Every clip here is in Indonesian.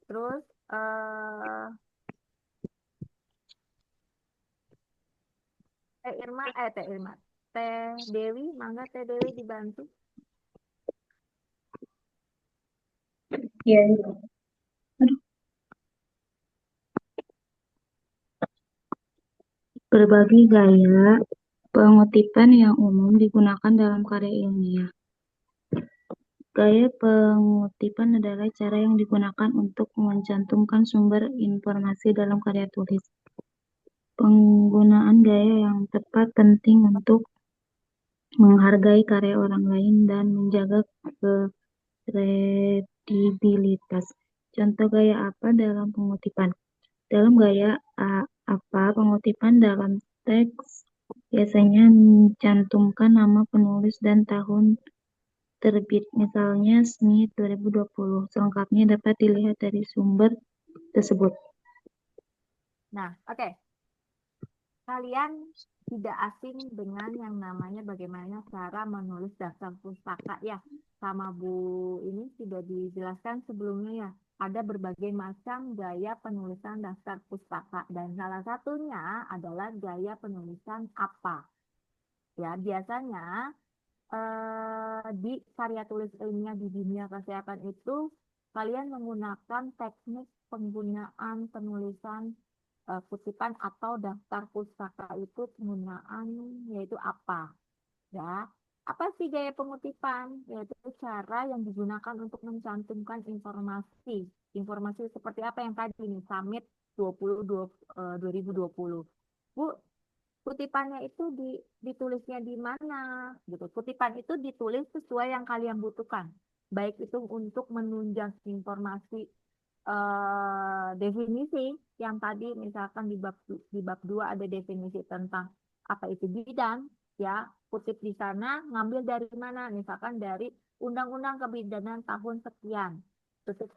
Terus Teh Irma, Teh Dewi, mangga Teh Dewi dibantu. Iya, iya. Aduh. Berbagai gaya pengutipan yang umum digunakan dalam karya ilmiah. Gaya pengutipan adalah cara yang digunakan untuk mencantumkan sumber informasi dalam karya tulis. Penggunaan gaya yang tepat penting untuk menghargai karya orang lain dan menjaga kredibilitas. Contoh gaya apa dalam pengutipan? Dalam gaya apa pengutipan dalam teks biasanya mencantumkan nama penulis dan tahun terbit, misalnya Smith 2020. Selengkapnya dapat dilihat dari sumber tersebut. Nah, oke. Kalian tidak asing dengan yang namanya bagaimana cara menulis daftar pustaka ya. Sama Bu ini sudah dijelaskan sebelumnya ya. Ada berbagai macam gaya penulisan daftar pustaka dan salah satunya adalah gaya penulisan apa. Ya, biasanya di karya tulis ilmiah di dunia kesehatan itu kalian menggunakan teknik penggunaan penulisan kutipan atau daftar pustaka itu penggunaan yaitu apa ya. Apa sih gaya pengutipan? Yaitu cara yang digunakan untuk mencantumkan informasi seperti apa yang tadi nih Summit 2020. Bu, kutipannya itu ditulisnya di mana gitu. Kutipan itu ditulis sesuai yang kalian butuhkan. Baik itu untuk menunjang informasi definisi yang tadi misalkan di bab 2 ada definisi tentang apa itu bidan ya, kutip di sana ngambil dari mana? Misalkan dari Undang-Undang Kebidanan tahun sekian. Tutup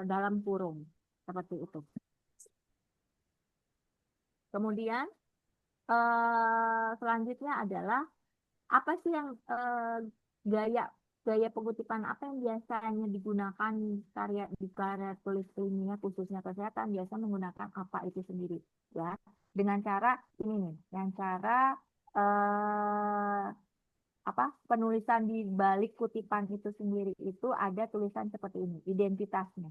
dalam kurung seperti itu. Kemudian selanjutnya adalah apa sih yang gaya gaya pengutipan apa yang biasanya digunakan di karya tulis ilmiah khususnya kesehatan biasa menggunakan apa itu sendiri ya dengan cara ini nih yang cara eh, apa penulisan di balik kutipan itu sendiri itu ada tulisan seperti ini identitasnya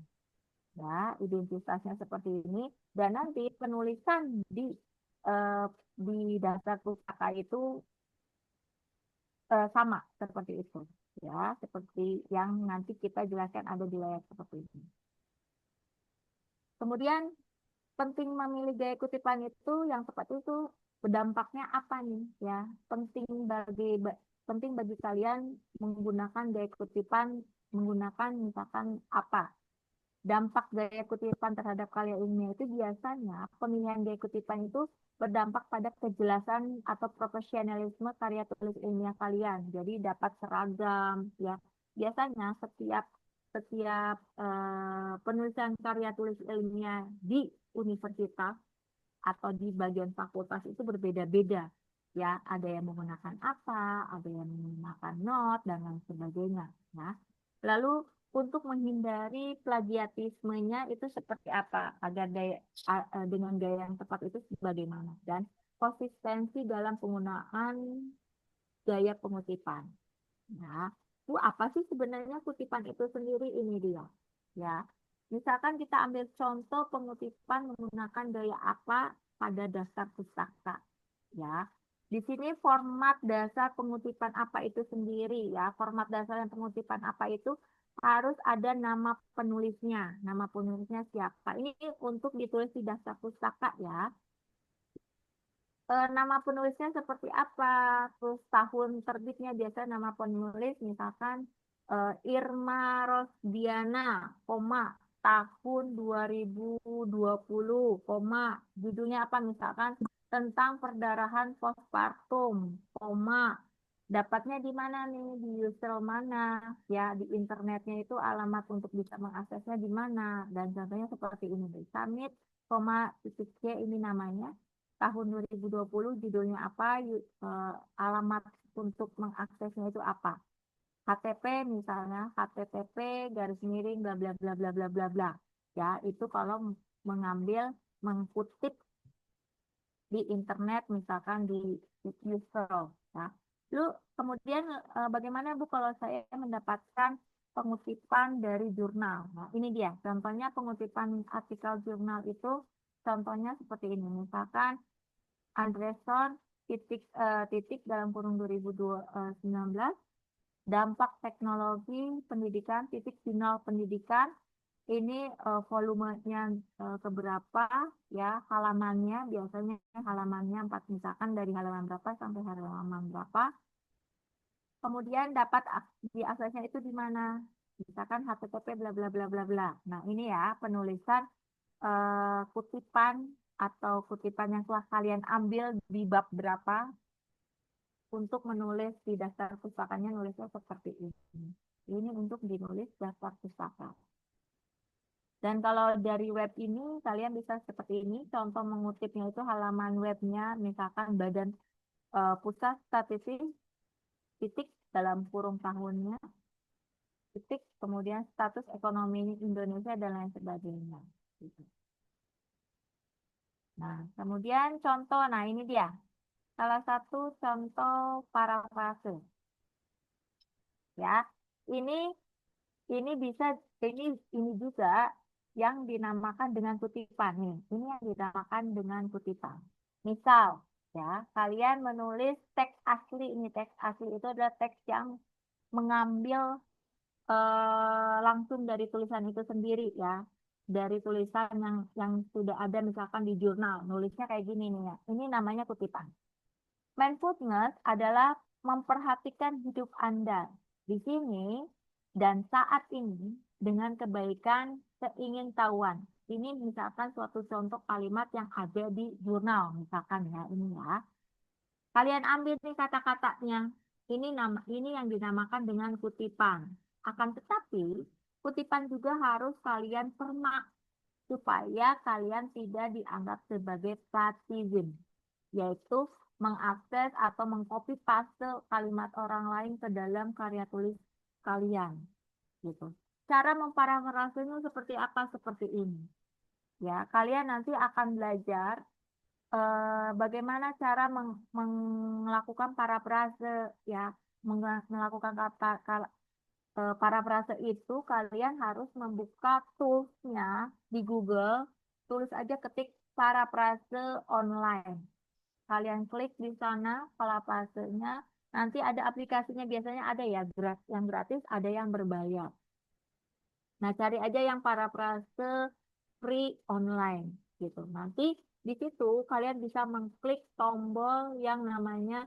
ya identitasnya seperti ini dan nanti penulisan eh, di dasar pustaka itu sama seperti itu ya seperti yang nanti kita jelaskan ada di layar seperti ini. Kemudian penting memilih gaya kutipan itu yang tepat itu berdampaknya apa nih ya penting bagi kalian menggunakan gaya kutipan menggunakan misalkan apa dampak gaya kutipan terhadap karya ilmiah itu biasanya pemilihan gaya kutipan itu berdampak pada kejelasan atau profesionalisme karya tulis ilmiah kalian. Jadi dapat seragam ya. Biasanya setiap setiap penulisan karya tulis ilmiah di universitas atau di bagian fakultas itu berbeda-beda. Ya, ada yang menggunakan apa, ada yang menggunakan not dan lain sebagainya. Ya. Lalu untuk menghindari plagiatismenya itu seperti apa agar dengan gaya yang tepat itu bagaimana dan konsistensi dalam penggunaan gaya pengutipan. Ya, Bu, apa sih sebenarnya kutipan itu sendiri ini dia? Ya, misalkan kita ambil contoh pengutipan menggunakan gaya apa pada daftar pustaka. Ya, di sini format dasar pengutipan apa itu sendiri ya. Format dasar yang pengutipan apa itu harus ada nama penulisnya. Nama penulisnya siapa? Ini untuk ditulis di daftar pustaka ya. Nama penulisnya seperti apa? Terus tahun terbitnya biasa nama penulis misalkan Irma Rosdiana, koma tahun 2020, koma judulnya apa misalkan tentang perdarahan postpartum, koma dapatnya di mana nih di user mana ya di internetnya itu alamat untuk bisa mengaksesnya di mana dan contohnya seperti ini Summit, koma titik C ini namanya tahun 2020 judulnya apa alamat untuk mengaksesnya itu apa HTTP misalnya, HTTP garis miring bla bla bla bla bla bla bla. Ya, itu kalau mengkutip di internet misalkan di user ya. Lalu kemudian bagaimana Bu kalau saya mendapatkan pengutipan dari jurnal? Nah, ini dia contohnya pengutipan artikel jurnal itu contohnya seperti ini. Misalkan Andreson titik dalam kurung 2019 dampak teknologi pendidikan titik final pendidikan ini volumenya keberapa ya halamannya biasanya halamannya 4 misalkan dari halaman berapa sampai halaman berapa kemudian dapat diaksesnya itu di mana misalkan HTTP bla bla bla bla bla. Nah ini ya penulisan kutipan atau kutipan yang telah kalian ambil di bab berapa untuk menulis di daftar pustakanya nulisnya seperti ini. Ini untuk dinulis daftar pustaka. Dan kalau dari web ini, kalian bisa seperti ini. Contoh mengutipnya itu halaman webnya, misalkan Badan Pusat Statistik, titik dalam kurung tahunnya, titik, kemudian status ekonomi Indonesia dan lain sebagainya. Gitu. Nah, kemudian contoh, nah ini dia. Salah satu contoh parafrase. Ya, ini ini bisa ini juga yang dinamakan dengan kutipan nih. Ini yang dinamakan dengan kutipan. Misal, ya, kalian menulis teks asli. Ini teks asli itu adalah teks yang mengambil langsung dari tulisan itu sendiri ya. Dari tulisan yang sudah ada misalkan di jurnal. Nulisnya kayak gini nih ya. Ini namanya kutipan. Mindfulness adalah memperhatikan hidup Anda di sini dan saat ini dengan kebaikan keingintahuan. Ini misalkan suatu contoh kalimat yang ada di jurnal, misalkan ya ini ya. Kalian ambil nih kata-katanya. Ini yang dinamakan dengan kutipan. Akan tetapi kutipan juga harus kalian permak supaya kalian tidak dianggap sebagai plagiarism, yaitu mengakses atau mengcopy paste kalimat orang lain ke dalam karya tulis kalian gitu. Cara memparafrasenya seperti apa? Seperti ini. Ya, kalian nanti akan belajar bagaimana cara melakukan parafrase ya, melakukan parafrase itu kalian harus membuka toolsnya di Google, tulis aja ketik parafrase online. Kalian klik di sana parafrasenya, nanti ada aplikasinya biasanya ada ya yang gratis, ada yang berbayar. Nah, cari aja yang parafrase free online gitu. Nanti di situ kalian bisa mengklik tombol yang namanya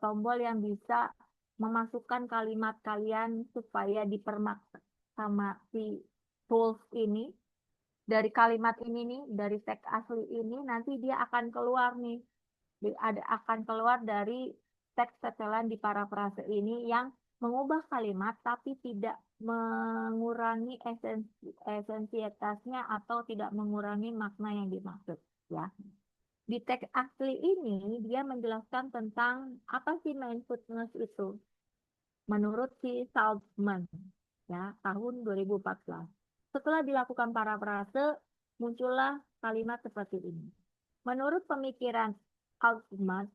tombol yang bisa memasukkan kalimat kalian supaya dipermak sama si tools ini. Dari kalimat ini nih, dari teks asli ini nanti dia akan keluar nih. Akan keluar dari teks setelan di parafrase ini yang mengubah kalimat tapi tidak mengurangi esensitasnya atau tidak mengurangi makna yang dimaksud ya. Di teks asli ini dia menjelaskan tentang apa sih mindfulness itu menurut si Salzman ya tahun 2014. Setelah dilakukan parafrase muncullah kalimat seperti ini. Menurut pemikiran Altman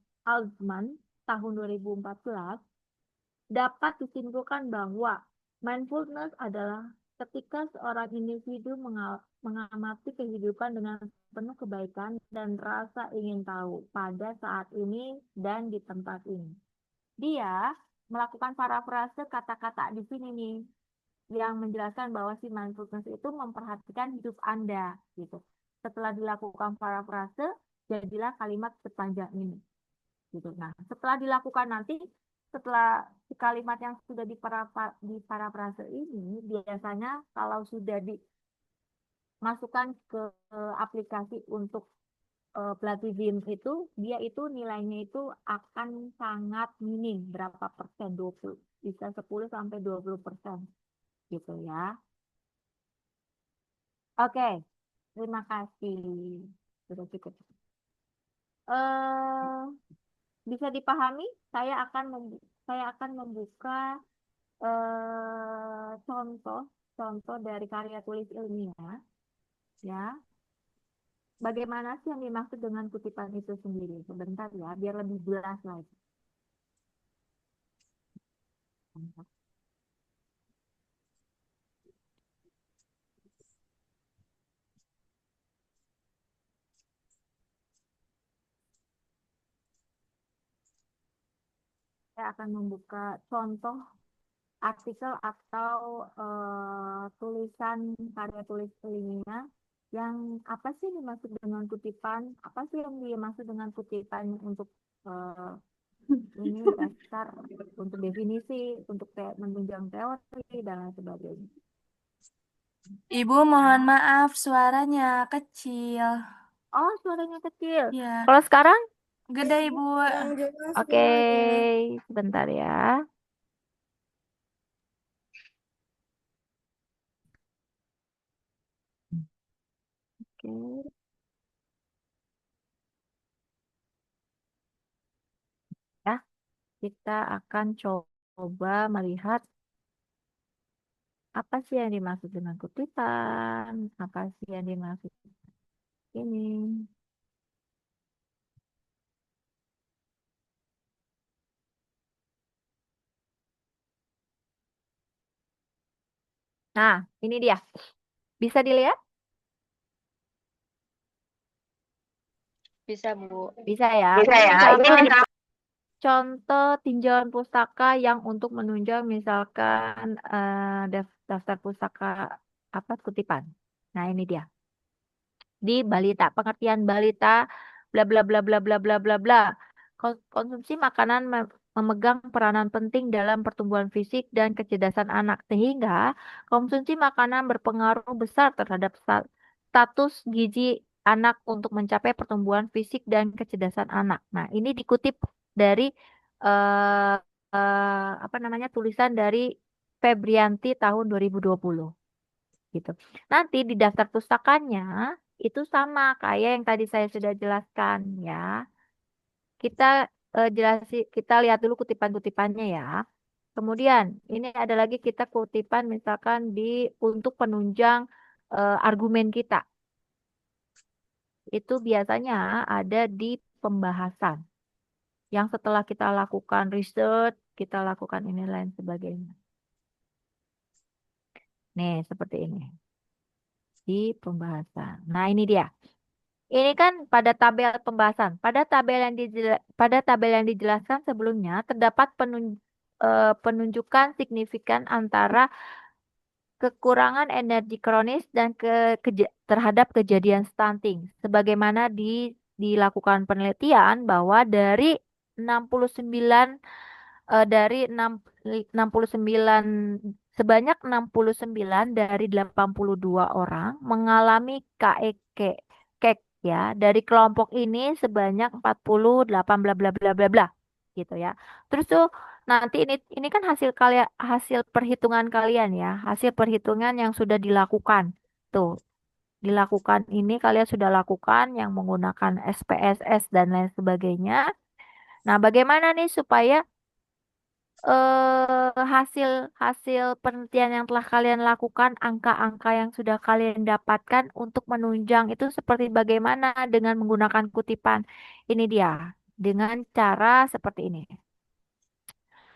tahun 2014 dapat disimpulkan bahwa mindfulness adalah ketika seorang individu mengamati kehidupan dengan penuh kebaikan dan rasa ingin tahu pada saat ini dan di tempat ini. Dia melakukan parafrase kata-kata di sini nih yang menjelaskan bahwa si mindfulness itu memperhatikan hidup Anda gitu. Setelah dilakukan parafrase, jadilah kalimat sepanjang ini. Gitu. Nah, setelah dilakukan nanti, setelah kalimat yang sudah diparafrase ini, biasanya kalau sudah dimasukkan ke aplikasi untuk plagiarism itu, dia itu nilainya itu akan sangat minim, berapa persen, 20, bisa 10 sampai 20% gitu ya. Oke, terima kasih. Sudah cukup. Eh, bisa dipahami? Saya akan membuka contoh contoh dari karya tulis ilmiah, ya. Bagaimana sih yang dimaksud dengan kutipan itu sendiri? Sebentar ya, biar lebih jelas lagi. Saya akan membuka contoh artikel atau tulisan karya tulis ilmiah yang apa sih dimaksud dengan kutipan? Apa sih yang dimaksud dengan kutipan untuk eh, ini dasar untuk definisi, untuk menunjang teori dan lain sebagainya. Ibu, mohon maaf, suaranya kecil. Oh, suaranya kecil. Ya, Kalau sekarang? gede Ibu. Oke, sebentar ya. Oke, ya. Kita akan coba melihat apa sih yang dimaksud dengan kutipan, apa sih yang dimaksud ini. Nah, ini dia. Bisa dilihat? Bisa, Bu. Bisa ya. Bisa Ini ya. Ini misalkan misal contoh tinjauan pustaka yang untuk menunjang misalkan daftar pustaka apa kutipan. Nah, ini dia. Di balita, pengertian balita bla bla bla bla bla bla bla bla. Konsumsi makanan memegang peranan penting dalam pertumbuhan fisik dan kecerdasan anak sehingga konsumsi makanan berpengaruh besar terhadap status gizi anak untuk mencapai pertumbuhan fisik dan kecerdasan anak. Nah, ini dikutip dari eh, apa namanya tulisan dari Febrianti tahun 2020 gitu. Nanti di daftar pustakanya itu sama kayak yang tadi saya sudah jelaskan ya. Kita kita lihat dulu kutipan-kutipannya ya. Kemudian ini ada lagi kita kutipan misalkan di untuk penunjang argumen kita. Itu biasanya ada di pembahasan. Yang setelah kita lakukan riset, kita lakukan ini lain sebagainya. Nih, seperti ini. Di pembahasan. Nah, ini dia. Ini kan pada tabel pembahasan. Pada tabel yang dijelaskan sebelumnya terdapat penunjukan signifikan antara kekurangan energi kronis dan terhadap kejadian stunting. Sebagaimana dilakukan penelitian bahwa dari 69 dari 69 sebanyak 69 dari 82 orang mengalami KEK KEK ya. Dari kelompok ini sebanyak 48 bla bla bla bla bla gitu ya. Terus tuh nanti ini kan hasil perhitungan kalian ya, hasil perhitungan yang sudah dilakukan. Tuh, dilakukan ini kalian sudah lakukan yang menggunakan SPSS dan lain sebagainya. Nah, bagaimana nih supaya hasil hasil penelitian yang telah kalian lakukan, angka-angka yang sudah kalian dapatkan untuk menunjang itu seperti bagaimana dengan menggunakan kutipan. Ini dia, dengan cara seperti ini.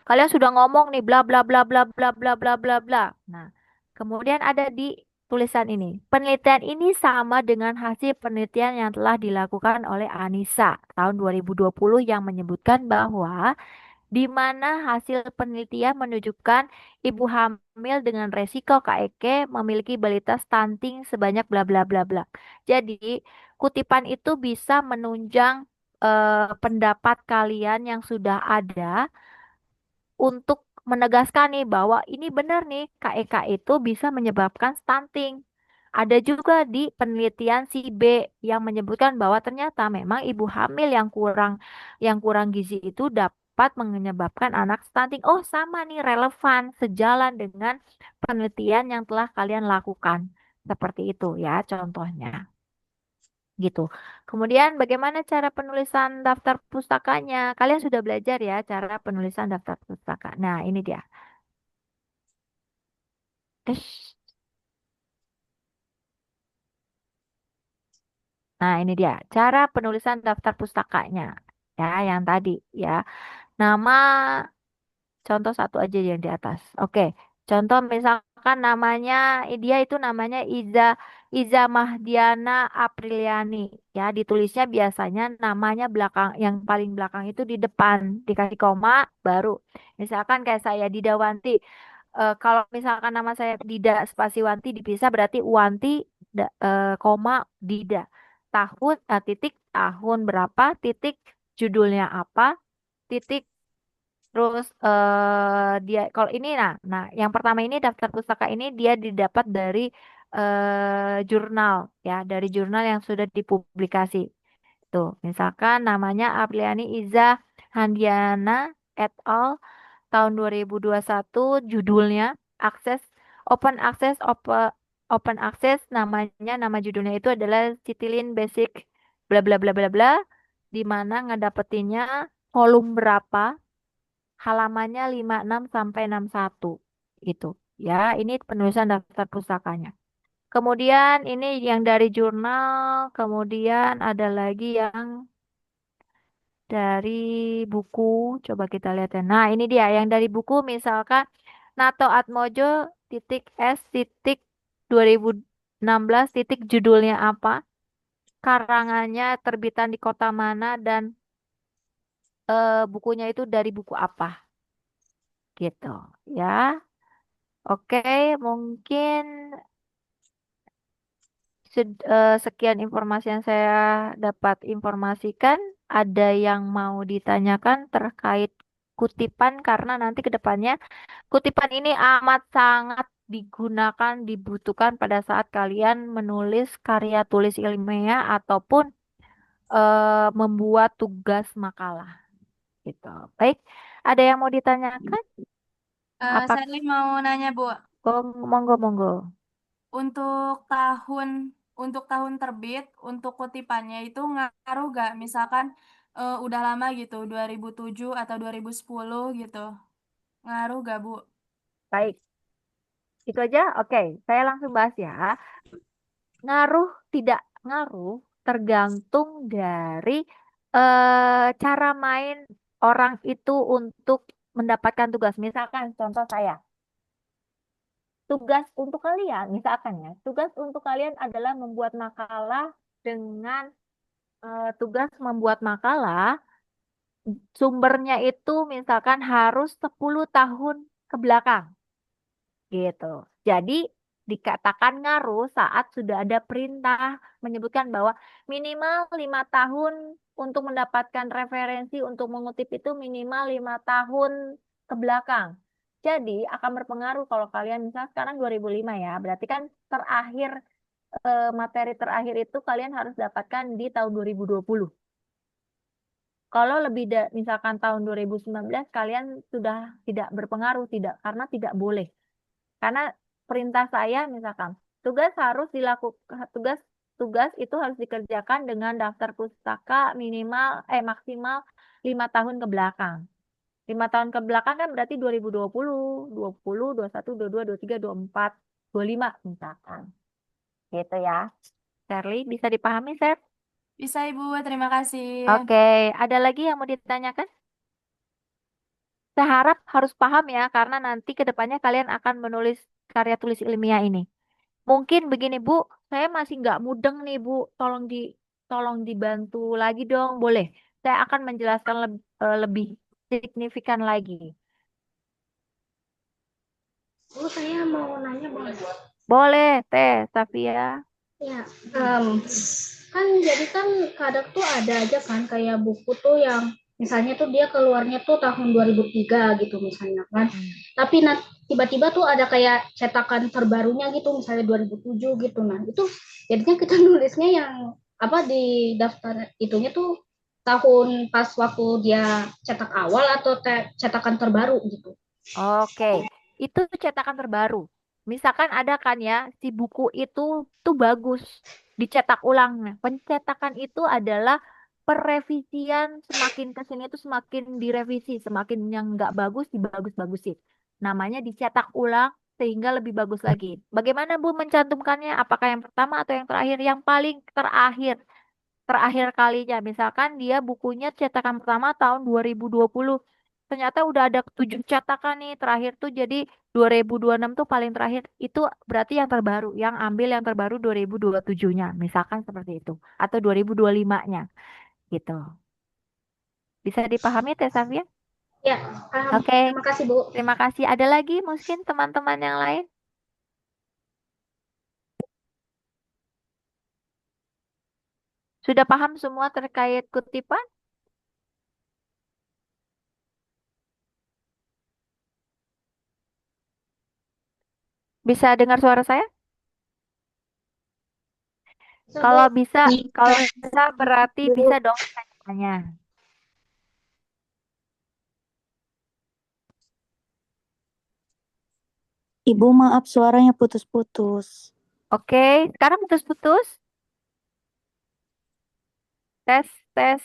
Kalian sudah ngomong nih bla bla bla bla bla bla bla bla bla. Nah, kemudian ada di tulisan ini. Penelitian ini sama dengan hasil penelitian yang telah dilakukan oleh Anissa tahun 2020 yang menyebutkan bahwa di mana hasil penelitian menunjukkan ibu hamil dengan resiko KEK memiliki balita stunting sebanyak bla bla bla bla. Jadi, kutipan itu bisa menunjang pendapat kalian yang sudah ada untuk menegaskan nih bahwa ini benar nih KEK itu bisa menyebabkan stunting. Ada juga di penelitian si B yang menyebutkan bahwa ternyata memang ibu hamil yang kurang gizi itu dapat menyebabkan anak stunting. Oh, sama nih relevan sejalan dengan penelitian yang telah kalian lakukan. Seperti itu ya contohnya gitu. Kemudian bagaimana cara penulisan daftar pustakanya? Kalian sudah belajar ya cara penulisan daftar pustaka. Nah, ini dia. Tes. Nah, ini dia cara penulisan daftar pustakanya. Ya, yang tadi ya. Nama contoh satu aja yang di atas. Oke. Contoh misalkan namanya dia itu namanya Iza Mahdiana Apriliani. Ya, ditulisnya biasanya namanya belakang yang paling belakang itu di depan dikasih koma baru. Misalkan kayak saya Didawanti. Kalau misalkan nama saya Dida spasi Wanti dipisah berarti Wanti koma Dida. Tahun titik tahun berapa titik judulnya apa titik. Terus dia kalau ini nah yang pertama ini daftar pustaka ini dia didapat dari jurnal ya, dari jurnal yang sudah dipublikasi. Tuh, misalkan namanya Apriani Iza Handiana et al. Tahun 2021 judulnya akses open access namanya nama judulnya itu adalah Citilin Basic bla bla bla bla bla di mana ngedapetinnya volume berapa halamannya 56 sampai 61 gitu. Ya, ini penulisan daftar pustakanya. Kemudian ini yang dari jurnal, kemudian ada lagi yang dari buku. Coba kita lihat ya. Nah, ini dia yang dari buku misalkan Nato Atmojo titik S titik 2016 titik judulnya apa? Karangannya terbitan di kota mana dan bukunya itu dari buku apa? Gitu ya. Oke, mungkin sekian informasi yang saya dapat informasikan. Ada yang mau ditanyakan terkait kutipan karena nanti ke depannya kutipan ini amat sangat digunakan, dibutuhkan pada saat kalian menulis karya tulis ilmiah ataupun membuat tugas makalah gitu. Baik, ada yang mau ditanyakan? Apa? Saya mau nanya, Bu. Monggo, monggo. Untuk tahun untuk tahun terbit untuk kutipannya itu ngaruh gak? Misalkan udah lama gitu, 2007 atau 2010 gitu. Ngaruh gak, Bu? Baik, itu aja. Oke, saya langsung bahas ya. Ngaruh tidak ngaruh tergantung dari cara main orang itu untuk mendapatkan tugas. Misalkan contoh saya, tugas untuk kalian, misalkan ya, tugas untuk kalian adalah membuat makalah dengan tugas membuat makalah, sumbernya itu misalkan harus 10 tahun ke belakang. Gitu. Jadi dikatakan ngaruh saat sudah ada perintah menyebutkan bahwa minimal 5 tahun untuk mendapatkan referensi untuk mengutip itu minimal 5 tahun ke belakang. Jadi akan berpengaruh kalau kalian misalnya sekarang 2005 ya, berarti kan terakhir materi terakhir itu kalian harus dapatkan di tahun 2020. Kalau lebih misalkan tahun 2019 kalian sudah tidak berpengaruh tidak karena tidak boleh. Karena perintah saya misalkan tugas harus dilakukan tugas itu harus dikerjakan dengan daftar pustaka minimal maksimal 5 tahun ke belakang. 5 tahun ke belakang kan berarti 2020, 20, 21, 22, 23, 24, 25 misalkan. Gitu ya. Shirley, bisa dipahami, Seth? Bisa, Ibu. Terima kasih. Oke, ada lagi yang mau ditanyakan? Saya harap harus paham ya, karena nanti ke depannya kalian akan menulis karya tulis ilmiah ini. Mungkin begini Bu, saya masih nggak mudeng nih Bu, tolong dibantu lagi dong, boleh? Saya akan menjelaskan lebih signifikan lagi. Oh, saya mau nanya boleh? Boleh, Teh Safia. Ya, kan jadi kan kadang tuh ada aja kan kayak buku tuh yang misalnya tuh dia keluarnya tuh tahun 2003 gitu misalnya kan. Tapi tiba-tiba tuh ada kayak cetakan terbarunya gitu misalnya 2007 gitu. Nah, itu jadinya kita nulisnya yang apa di daftar itunya tuh tahun pas waktu dia cetak awal atau cetakan terbaru gitu. Oke, itu cetakan terbaru. Misalkan ada kan ya, si buku itu tuh bagus, dicetak ulang. Nah, pencetakan itu adalah perevisian semakin ke sini itu semakin direvisi, semakin yang nggak bagus dibagus-bagusin. Namanya dicetak ulang sehingga lebih bagus lagi. Bagaimana Bu mencantumkannya? Apakah yang pertama atau yang terakhir? Yang paling terakhir, terakhir kalinya. Misalkan dia bukunya cetakan pertama tahun 2020. Ternyata udah ada 7 cetakan nih terakhir tuh jadi 2026 tuh paling terakhir. Itu berarti yang terbaru, yang ambil yang terbaru 2027-nya. Misalkan seperti itu. Atau 2025-nya gitu. Bisa dipahami Teh Safia? Ya, paham. Oke, Terima kasih, Bu. terima kasih. Ada lagi mungkin teman-teman yang lain? Sudah paham semua terkait kutipan? Bisa dengar suara saya? So, Kalau Bu. bisa, kalau bisa berarti bisa dong tanya. Ibu, maaf suaranya putus-putus. Oke, sekarang putus-putus. Tes, tes.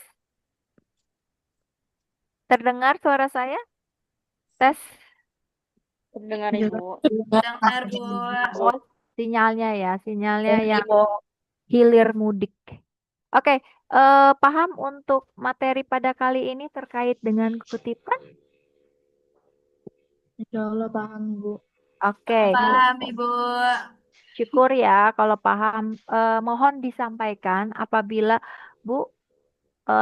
Terdengar suara saya? Tes. Terdengar Juga. Ibu. Dengar, Bu. Oh, sinyalnya ya, sinyalnya Dan yang Ibu. hilir mudik. Oke, paham untuk materi pada kali ini terkait dengan kutipan? Insya Allah paham, Bu. Oke, Paham, Ibu. syukur ya kalau paham. Mohon disampaikan apabila Bu,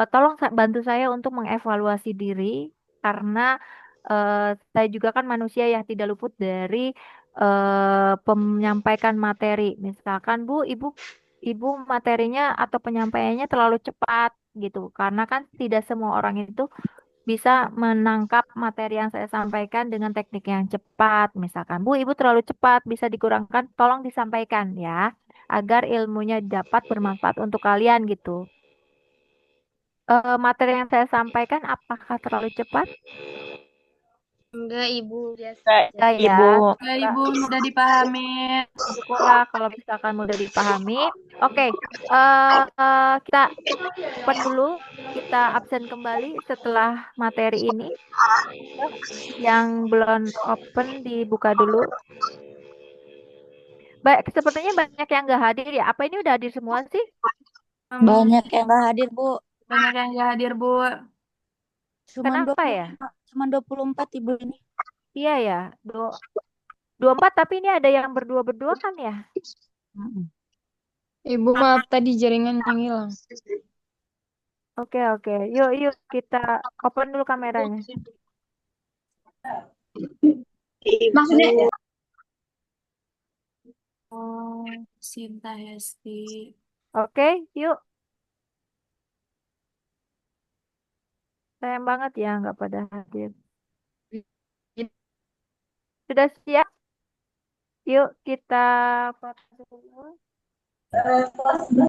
tolong bantu saya untuk mengevaluasi diri karena eh, saya juga kan manusia ya tidak luput dari menyampaikan materi. Misalkan Bu, Ibu materinya atau penyampaiannya terlalu cepat gitu. Karena kan tidak semua orang itu bisa menangkap materi yang saya sampaikan dengan teknik yang cepat. Misalkan, Bu, Ibu terlalu cepat, bisa dikurangkan, tolong disampaikan ya, agar ilmunya dapat bermanfaat untuk kalian gitu. Materi yang saya sampaikan apakah terlalu cepat? Enggak, Ibu. Biasa Kak aja. Enggak ya, Ibu. Ya, Ibu, mudah dipahami. syukurlah kalau misalkan mudah dipahami. Oke, kita open dulu, kita absen kembali setelah materi ini. Yang belum open dibuka dulu. Baik, sepertinya banyak yang nggak hadir ya. Apa ini udah hadir semua sih? Banyak yang nggak hadir, Bu. Banyak yang nggak hadir, Bu. Cuman Kenapa ya? 24 Ibu ini. Iya ya, 24 tapi ini ada yang berdua-berdua kan ya? Ibu maaf tadi jaringan yang hilang. Oke, oke. Yuk, yuk kita open dulu kameranya. Maksudnya Oh, Sinta Hesti. Oke, yuk. Sayang banget ya nggak pada hadir. Sudah siap? Yuk kita foto dulu.